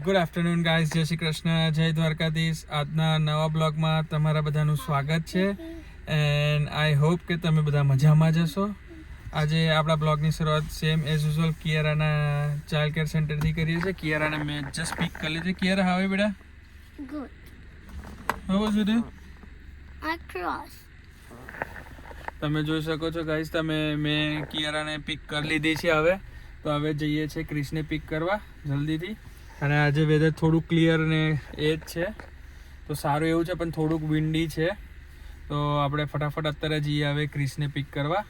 Good afternoon guys, જય શ્રી કૃષ્ણ, જય દ્વારકાધીશ. આજના નવા બ્લોગમાં તમારા બધાનું સ્વાગત છે એન્ડ આઈ હોપ કે તમે બધા મજામાં જ હશો. આજે આપણા બ્લોગની શરૂઆત સેમ એઝ યુઝ્યુઅલ કિયારાના ચાઇલ્ડ કેર સેન્ટરથી કરીએ છીએ. કિયારાને મેં જસ્ટ પિક કરી લીધી. કિયારા, હાવ આર બેટા? Good. How was you day? I cross. તમે જોઈ શકો છો ગાઈઝ, મેં કિયારાને પિક કરી લીધી છે. હવે જઈએ છીએ ક્રિશને પિક કરવા જલ્દીથી. અને આજે વેધર થોડું ક્લિયર ને એ જ છે, તો સારું એવું છે, પણ થોડુંક વિન્ડી છે. તો આપણે ફટાફટ અત્યારે જઈએ હવે ક્રિશને પિક કરવા.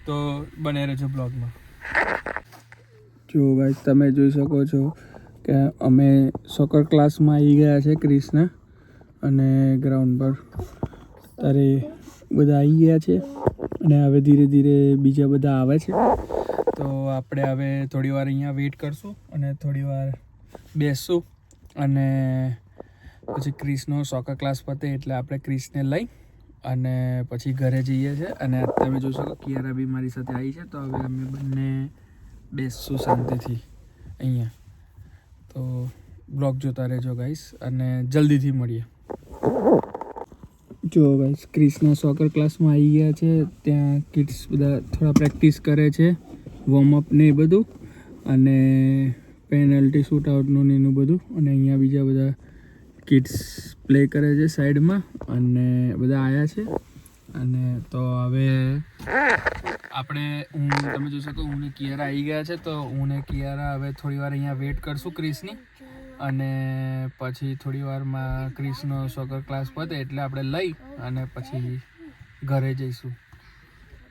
તો બને રહેજો બ્લોગમાં. જો ગાઈસ, તમે જોઈ શકો છો કે અમે સોકર ક્લાસમાં આવી ગયા છે ક્રિશના, અને ગ્રાઉન્ડ પર તારે બધા આવી ગયા છે અને હવે ધીરે ધીરે બીજા બધા આવે છે. તો આપણે હવે થોડી વાર અહીંયા વેઇટ કરશું અને થોડી વાર બેસશું, અને પછી ક્રિશનો સોકર ક્લાસ પતે એટલે આપણે ક્રિશને લઈ અને પછી ઘરે જઈએ છીએ. અને તમે જોઈ શકો કિયારા બી મારી સાથે આવી છે. તો હવે અમે બંને બેસશું શાંતિથી અહીંયા. તો બ્લોગ જોતા રહેજો ગાઈસ અને જલ્દીથી મળીએ. જો ગાઈસ, ક્રિશના સોકર ક્લાસમાં આવી ગયા છે. ત્યાં કિડ્સ બધા થોડા પ્રેક્ટિસ કરે છે, વોર્મઅપ ને એ બધું, અને પેનલ્ટી શૂટ આઉટનું ને એનું બધું. અને અહીંયા બીજા બધા કિડ્સ પ્લે કરે છે સાઈડમાં, અને બધા આવ્યા છે. અને તો હવે તમે જોઈ શકો હું ને કિયારા આવી ગયા છે. તો હું ને કિયારા હવે થોડી વાર અહીંયા વેઇટ કરશું ક્રિશની, અને પછી થોડી વારમાં ક્રિશનો સોકર ક્લાસ પતે એટલે આપણે લઈ અને પછી ઘરે જઈશું.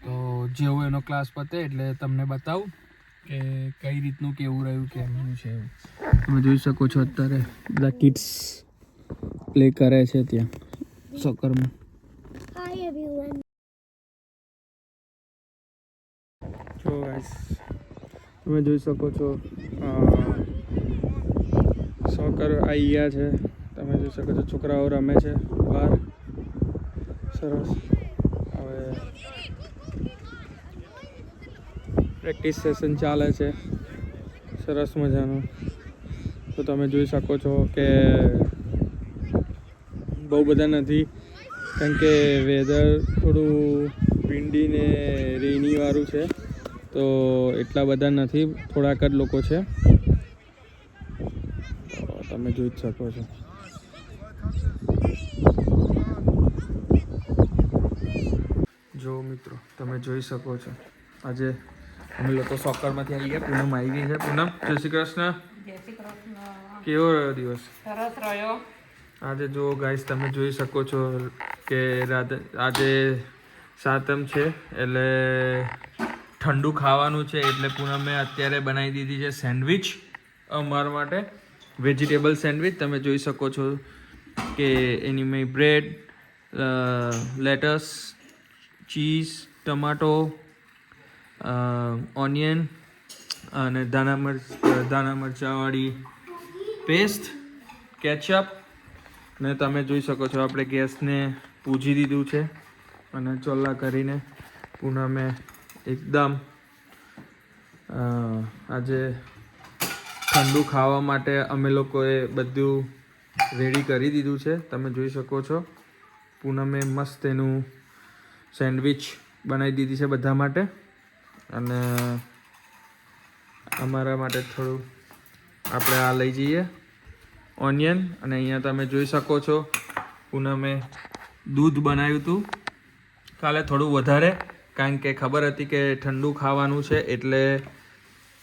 તો જેવું એનો ક્લાસ પતે એટલે તમને બતાવું કે કઈ રીતનું કેવું રહ્યું, કેમનું છે એવું. તમે જોઈ શકો છો અત્યારે બધા કિડ્સ પ્લે કરે છે ત્યાં સોકરમાં. Hi everyone. જો ગાઈસ, તમે જોઈ શકો છો સોકર આવી ગયા છે. તમે જોઈ શકો છો છોકરાઓ રમે છે બહાર. સરસ. હવે પ્રેક્ટિસ સેશન ચાલે છે સરસ મજાનું. તો તમે જોઈ શકો છો કે બહુ બધા નથી, કારણ કે વેધર થોડું વિન્ડી ને રેની વાળું છે, તો એટલા બધા નથી, થોડાક જ લોકો છે. તમે જોઈ જ શકો છો. જો મિત્રો, તમે જોઈ શકો છો આજે અમે લોકો સોકરમાંથી આવી ગયા. પૂનમ આવી ગઈ છે. પૂનમ, જય શ્રી કૃષ્ણ. જય શ્રી કૃષ્ણ. કેવો રહ્યો દિવસ? સરસ રહ્યો. આજે જો ગાઈસ, તમે જોઈ શકો છો કે આજે સાતમ છે એટલે ઠંડુ ખાવાનું છે. એટલે પૂનમે અત્યારે બનાવી દીધી છે સેન્ડવિચ અમારા માટે, વેજીટેબલ સેન્ડવિચ. તમે જોઈ શકો છો કે એની મેં બ્રેડ, લેટસ, ચીઝ, ટમાટો, ઓનિયન અને દાણા મરચાંવાળી પેસ્ટ, કેચઅપ. ને તમે જોઈ શકો છો આપણે ગેસને પૂજી દીધું છે અને ચોલ્લા કરીને પૂનમે એકદમ આજે ઠંડુ ખાવા માટે અમે લોકોએ બધું રેડી કરી દીધું છે. તમે જોઈ શકો છો પૂનમે મસ્ત એનું સેન્ડવિચ બનાવી દીધી છે બધા માટે, અને અમારા માટે થોડું આપણે આ લઈ જઈએ ઓનિયન. અને અહીંયા તમે જોઈ શકો છો પૂનમે દૂધ બનાવ્યું હતું કાલે થોડું વધારે, કારણ કે ખબર હતી કે ઠંડુ ખાવાનું છે. એટલે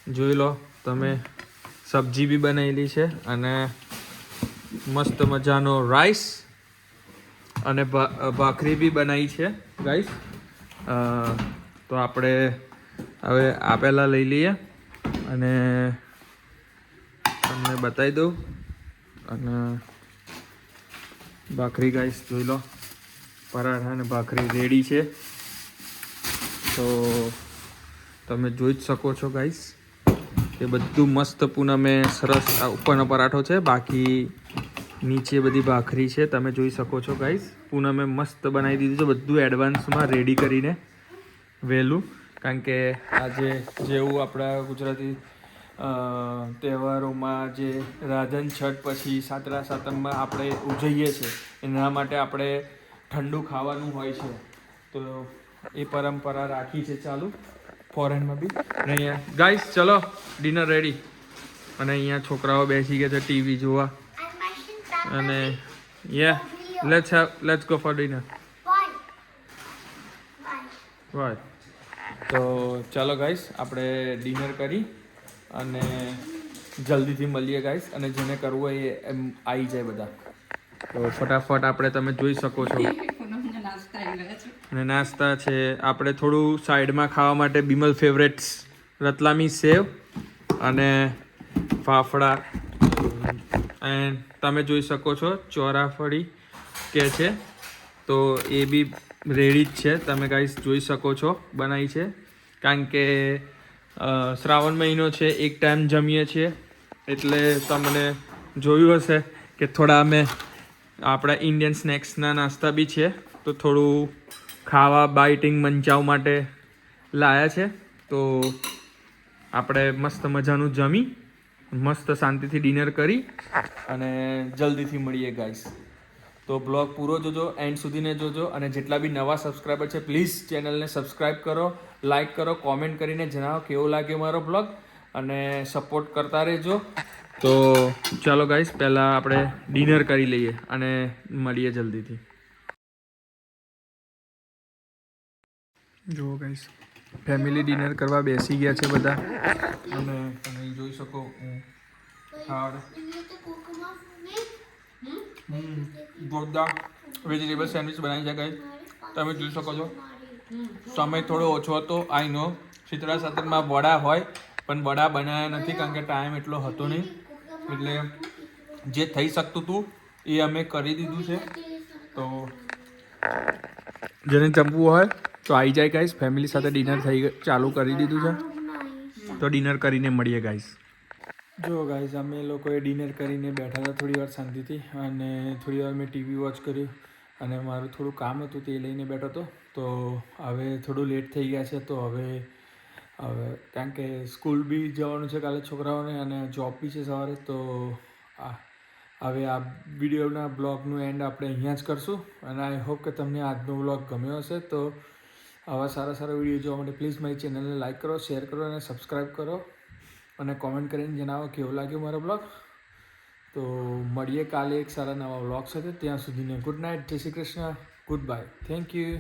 જોઈ લો તમે, સબ્જી બી બનાવેલી છે અને મસ્ત મજાનો રાઈસ અને ભાખરી બી બનાવી છે ગાઈસ. તો આપણે હવે આ પહેલાં લઈ લઈએ અને તમને બતાવી દઉં. અને ભાખરી ગાઈસ જોઈ લો, પરાઠા અને ભાખરી રેડી છે. તો તમે જોઈ જ શકો છો ગાઈસ એ બધું મસ્ત પૂનમે સરસ. આ ઉપરનો પરાઠો છે, બાકી નીચે બધી ભાખરી છે. તમે જોઈ શકો છો ગાઈસ, પૂનમે મસ્ત બનાવી દીધું છે બધું એડવાન્સમાં રેડી કરીને વહેલું, કારણ કે આજે જેવું આપણા ગુજરાતી તહેવારોમાં જે રાધન છઠ પછી સાતરા સાતમમાં આપણે ઉજવીએ છીએ એના માટે આપણે ઠંડુ ખાવાનું હોય છે, તો એ પરંપરા રાખી છે ચાલુ ફોરેનમાં બી. અને અહીંયા ગાઈસ ચલો ડિનર રેડી. અને અહીંયા છોકરાઓ બેસી ગયા છે ટીવી જોવા. અને let's go for dinner. Why. તો ચાલો ગાઈસ આપણે ડિનર કરી અને જલ્દીથી મળીએ ગાઈસ. અને જેને કરવું હોય એ એમ આવી જાય બધા. તો ફટાફટ આપણે તમે જોઈ શકો છો. અને નાસ્તા છે આપણે થોડું સાઈડમાં ખાવા માટે બિમલ ફેવરેટ્સ રતલામી સેવ અને ફાફડા. એન્ડ તમે જોઈ શકો છો ચોરાફળી કે છે, તો એ બી રેડી જ છે. તમે ગાઈસ જોઈ શકો છો બનાવી છે, કારણ કે શ્રાવણ મહિનો છે, એક ટાઈમ જમીએ છીએ એટલે તમને જોયું હશે કે થોડા અમે આપણા ઇન્ડિયન સ્નેક્સના નાસ્તા બી છે, તો થોડું ખાવા બાઇટિંગ મંચાવ માટે લાયા છે. તો આપણે મસ્ત મજાનું જમી મસ્ત શાંતિથી ડિનર કરી અને જલ્દીથી મળીએ ગાઈસ. તો બ્લોગ પૂરો જોજો, એન્ડ સુધીને જોજો. અને જેટલા બી નવા સબસ્ક્રાઈબર છે પ્લીઝ ચેનલને સબસ્ક્રાઈબ કરો, લાઈક કરો, કોમેન્ટ કરીને જણાવો કેવો લાગ્યો મારો બ્લોગ અને સપોર્ટ કરતા રહેજો. તો ચાલો ગાઈસ પહેલાં આપણે ડિનર કરી લઈએ અને મળીએ જલ્દીથી. જુઓ ગાઈસ ફેમિલી ડિનર કરવા બેસી ગયા છે બધા. અને તમે જોઈ શકો હું જોરદાર વેજીટેબલ સેન્ડવિચ બનાવી છે ગાઈસ. તમે જોઈ શકો છો સમય થોડો ઓછો હતો, આઈ નો. શીતળા સાતમમાં વડા હોય પણ વડા બનાવ્યા નથી કારણ કે ટાઈમ એટલો હતો નહીં, એટલે જે થઈ શકતું હતું એ અમે કરી દીધું છે. તો જેને જમવું હોય તો આવી જાય ગાઈસ. ફેમિલી સાથે ડિનર ચાલુ કરી દીધું છે, તો ડિનર કરીને મળીએ ગાઈસ. જો ગાઈસ અમે લોકોએ ડિનર કરીને બેઠા હતા થોડી વાર શાંતિથી, અને થોડી વાર મેં ટીવી વોચ કર્યું અને મારું થોડું કામ હતું તે લઈને બેઠો હતો. તો હવે થોડું લેટ થઈ ગયા છે, તો હવે કારણ કે સ્કૂલ બી જવાનું છે કાલે છોકરાઓને અને જોબ બી છે સવારે. તો હવે આ વિડીયોના બ્લોગનું એન્ડ આપણે અહીંયા જ કરશું. અને આઈ હોપ કે તમને આજનો બ્લોગ ગમ્યો હશે. તો આવા સારા સારા વિડીયો જોવા માટે પ્લીઝ મારી ચેનલને લાઈક કરો, શેર કરો અને સબસ્ક્રાઈબ કરો. અને કોમેન્ટ કરીને જણાવો કેવો લાગ્યો મારો બ્લોગ. તો મળીએ કાલે એક સારા નવા બ્લોગ સાથે. ત્યાં સુધીને ગુડ નાઇટ, જય Shri Krishna, good bye, thank you.